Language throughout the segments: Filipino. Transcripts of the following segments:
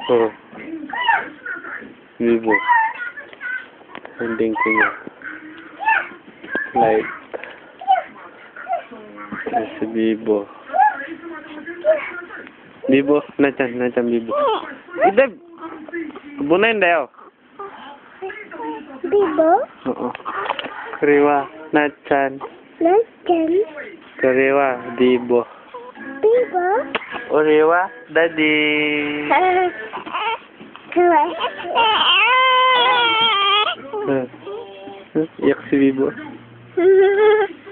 Oh. Bibo. Ending ko niya. Light. Si Bibo. Bibo, nachan Bibo. Ideb! Bunayin dayo. Bibo? Oo. Kariwa, nachan. Nachan. Kariwa, Bibo. Bibo? Oriwa, daddy. Iyak si Bibo.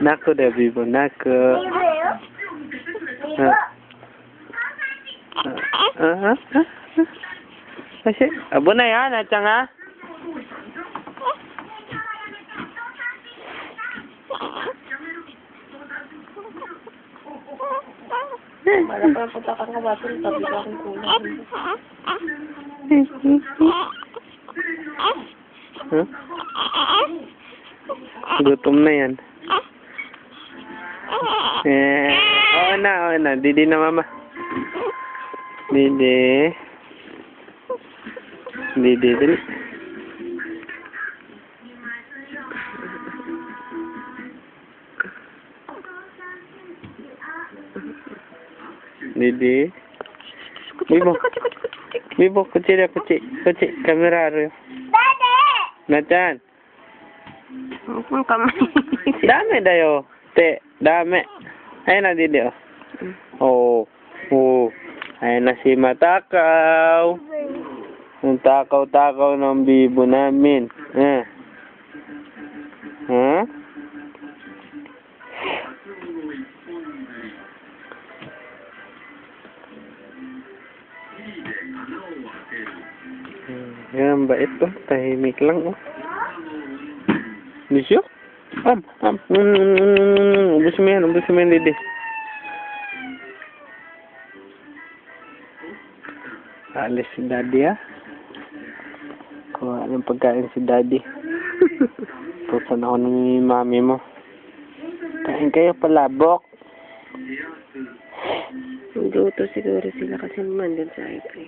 Nako deh Bibo, nako. Masih, abo na yan, Nachang ha? Para pa putakan ka ba ito? Tabi ka akong kulang. Huh? Gutom na yan. Oo na. Didi na mama. Didi. Didi. Didi. Bibo, kuci. Kamera rin. Nachan. Dami dayo. Dami. Ayun na, Didi, oh. Ayun na si Matakaw. Ang takaw-takaw ng Bibo namin. Yan, bait to. Tahimik lang, Nisyo? Ubus mo yan, Didi. Alis si Daddy, Kuha ng pagkain si Daddy. Pusan ako ng mami mo. Kain kayo palabok. Luto siguro sila kasi naman din sa ikay.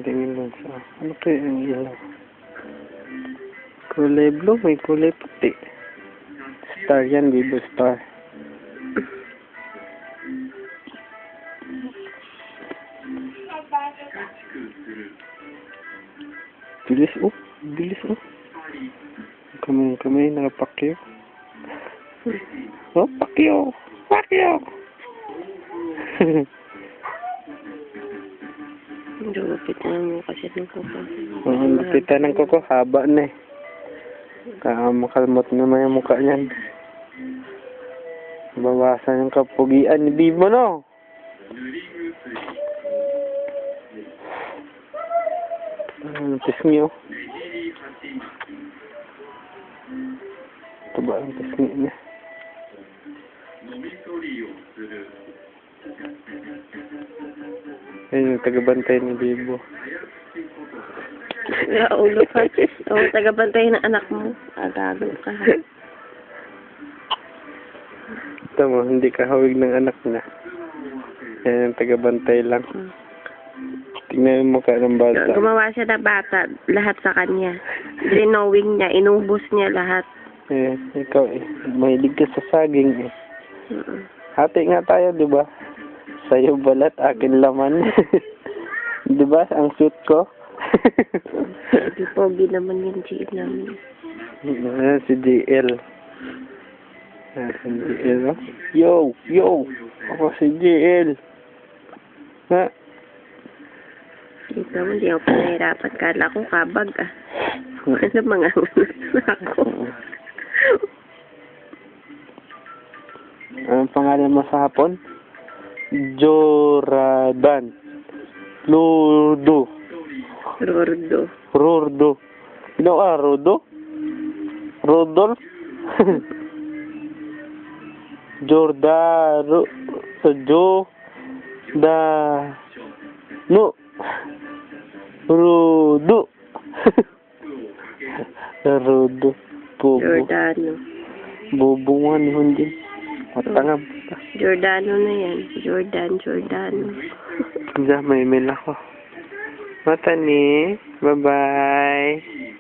Tingin lang sa... Ano kayo yung ilaw? Kulay blue, may kulay puti. Star yan, Bibo star. Bilis. Kamay, nakapakyo. Pakyo! Lupit na mo kasi ng kuko. Lupitan ng kuko, haba na makalmot naman yung mukha niyan. Bawasan yung kapugian ni Bibo, no? Pisngi, Taba ang pisngi niya. Ayun yung tagabantay ni Bibo. Ulo ka. Tagabantay ng anak mo. Agagod ka. Ito mo, hindi kahawig ng anak niya. Yan yung tagabantay lang. Tingnan yung mukha ng bata. Gumawa siya ng bata. Lahat sa kanya. Drinowing niya. Inubos niya lahat. Ikaw mahilig ka sa saging Hati nga tayo, di ba? Sa'yo balat, akin laman. Di ba? Ang suit ko. Pogi naman yung GL namin. Si GL. Si GL, Yo! Ako si GL. Kita mo, di ako pinahirapan. Kala ko kabag, Ano mga ako? Anong pangalan mo sa hapon? Joradan. Rordo. Sino ka? Rodo? Rodolf? Jordaro. No. Rudo. Rudo. Bobo. Giordano. Bobo nga ni Hundin. Matangab pa. Giordano na yan. Giordano. Diyan, may email ako. Mata ni. Bye-bye.